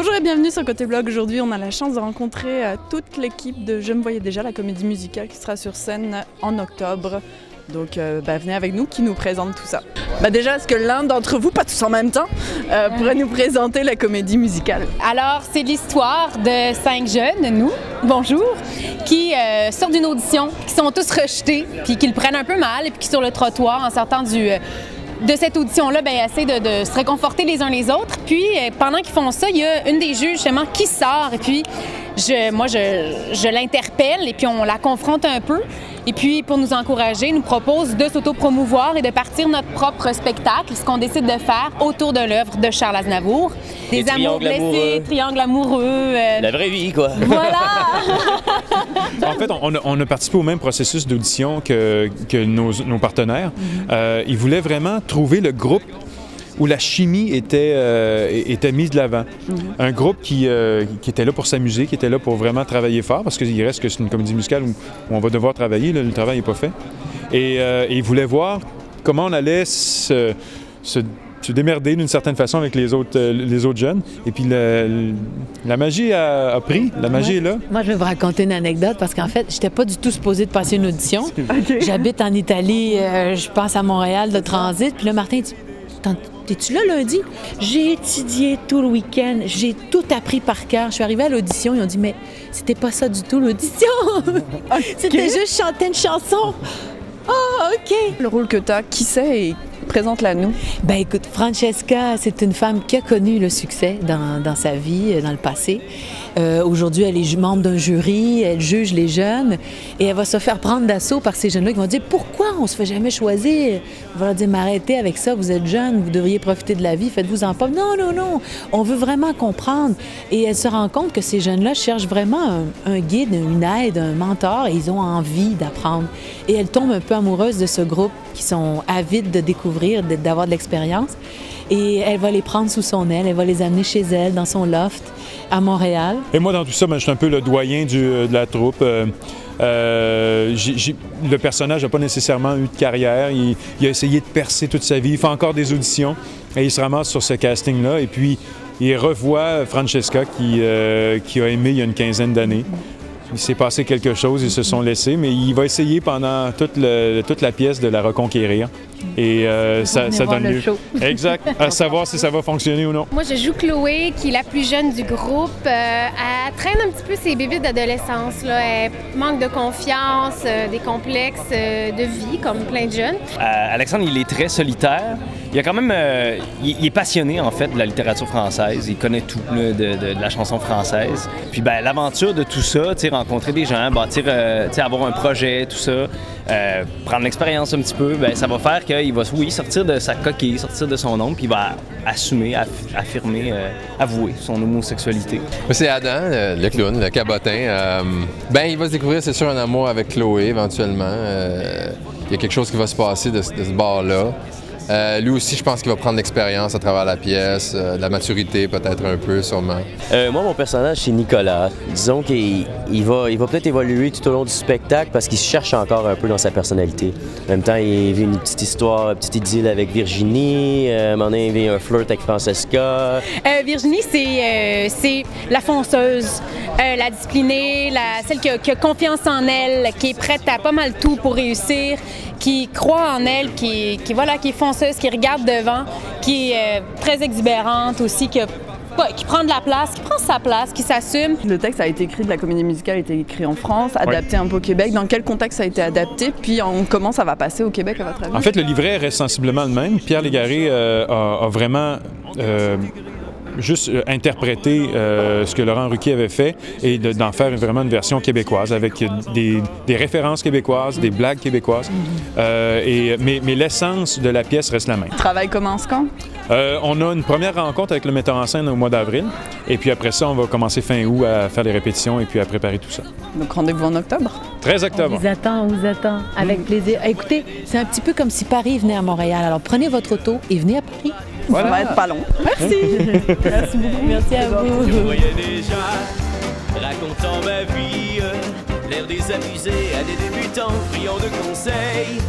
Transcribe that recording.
Bonjour et bienvenue sur Côté Blog. Aujourd'hui, on a la chance de rencontrer toute l'équipe de Je me voyais déjà, la comédie musicale qui sera sur scène en octobre. Donc venez avec nous, qui nous présente tout ça. Déjà, est-ce que l'un d'entre vous, pas tous en même temps, pourrait nous présenter la comédie musicale? Alors, c'est l'histoire de 5 jeunes, nous, bonjour, qui sortent d'une audition, qui sont tous rejetés, puis qui le prennent un peu mal, et puis qui sur le trottoir, en sortant de cette audition-là, essaient de se réconforter les uns les autres. Puis, pendant qu'ils font ça, il y a une des juges, justement, qui sort, et puis je l'interpelle, et puis on la confronte un peu. Et puis, pour nous encourager, nous propose de s'auto-promouvoir et de partir notre propre spectacle, ce qu'on décide de faire autour de l'œuvre de Charles Aznavour. Des amours blessés, triangles amoureux. La vraie vie, quoi. Voilà! En fait, on a participé au même processus d'audition que nos partenaires. Ils voulaient vraiment trouver le groupe où la chimie était mise de l'avant. Un groupe qui était là pour s'amuser, qui était là pour vraiment travailler fort, parce qu'il reste que c'est une comédie musicale où on va devoir travailler, là, le travail n'est pas fait. Et ils voulaient voir comment on allait se démerder d'une certaine façon avec les autres jeunes. Et puis la magie a pris, la magie est là. Moi, je vais vous raconter une anecdote parce qu'en fait, j'étais pas du tout supposée de passer une audition. Okay. J'habite en Italie, je passe à Montréal de transit, puis là, Martin dit « T'es-tu là lundi? » J'ai étudié tout le week-end, j'ai tout appris par cœur. Je suis arrivée à l'audition, ils ont dit « Mais c'était pas ça du tout l'audition! Okay. C'était juste chanter une chanson! » Ah, OK! Le rôle que tu as, qui c'est et présente-la nous. Écoute, Francesca, c'est une femme qui a connu le succès dans sa vie, dans le passé. Aujourd'hui, elle est membre d'un jury, elle juge les jeunes et elle va se faire prendre d'assaut par ces jeunes-là qui vont dire « Pourquoi on se fait jamais choisir? » On va leur dire « Mais arrêtez avec ça, vous êtes jeunes, vous devriez profiter de la vie, faites-vous-en pas. » Non, non, non, on veut vraiment comprendre. Et elle se rend compte que ces jeunes-là cherchent vraiment un guide, une aide, un mentor et ils ont envie d'apprendre. Et elle tombe un peu amoureuse de ce groupe qui sont avides de découvrir, d'avoir de l'expérience. Et elle va les prendre sous son aile, elle va les amener chez elle, dans son loft, à Montréal. Et moi, dans tout ça, je suis un peu le doyen de la troupe. Le personnage n'a pas nécessairement eu de carrière. Il a essayé de percer toute sa vie. Il fait encore des auditions et il se ramasse sur ce casting-là. Et puis, il revoit Francesca qui a aimé il y a une quinzaine d'années. Il s'est passé quelque chose, ils se sont laissés, mais il va essayer pendant toute la pièce de la reconquérir. Et ça donne lieu. Exact. À savoir si ça va fonctionner ou non. Moi, je joue Chloé, qui est la plus jeune du groupe. Elle traîne un petit peu ses bébés d'adolescence. Elle manque de confiance, des complexes de vie, comme plein de jeunes. Alexandre, il est très solitaire. Il a quand même, il est passionné en fait de la littérature française. Il connaît tout là, de la chanson française. Puis l'aventure de tout ça, rencontrer des gens, bâtir, avoir un projet, tout ça, prendre l'expérience un petit peu, ça va faire qu'il va, sortir de sa coquille, sortir de son ombre, puis il va assumer, affirmer, avouer son homosexualité. C'est Adam, le clown, le cabotin. Il va se découvrir, c'est sûr, un amour avec Chloé éventuellement. Il y a quelque chose qui va se passer de ce bord-là. Lui aussi, je pense qu'il va prendre l'expérience à travers la pièce, de la maturité peut-être un peu, sûrement. Moi, mon personnage, c'est Nicolas. Disons qu'il va peut-être évoluer tout au long du spectacle parce qu'il se cherche encore un peu dans sa personnalité. En même temps, il vit une petite histoire, une petite idylle avec Virginie. À un moment donné, il vit un flirt avec Francesca. Virginie, c'est la fonceuse, la disciplinée, celle qui a confiance en elle, qui est prête à pas mal tout pour réussir, qui croit en elle, qui est fonceuse, qui regarde devant, qui est très exubérante aussi, qui prend de la place, qui prend sa place, qui s'assume. Le texte a été écrit, de la comédie musicale a été écrit en France, adapté un peu au Québec. Dans quel contexte ça a été adapté? Puis comment ça va passer au Québec à votre avis? En fait, le livret reste sensiblement le même. Pierre Légaré a vraiment juste interpréter ce que Laurent Ruquier avait fait et d'en faire vraiment une version québécoise avec des références québécoises, des blagues québécoises. Mais l'essence de la pièce reste la même. Le travail commence quand? On a une première rencontre avec le metteur en scène au mois d'avril et puis après ça, on va commencer fin août à faire les répétitions et puis à préparer tout ça. Donc rendez-vous en octobre? 13 octobre. On vous attend avec plaisir. Écoutez, c'est un petit peu comme si Paris venait à Montréal. Alors prenez votre auto et venez à Paris. Voilà. Ça va être pas long. Merci. Merci beaucoup. Merci à vous. Je me voyais déjà racontant ma vie, l'air désabusé à des débutants, friands de conseils.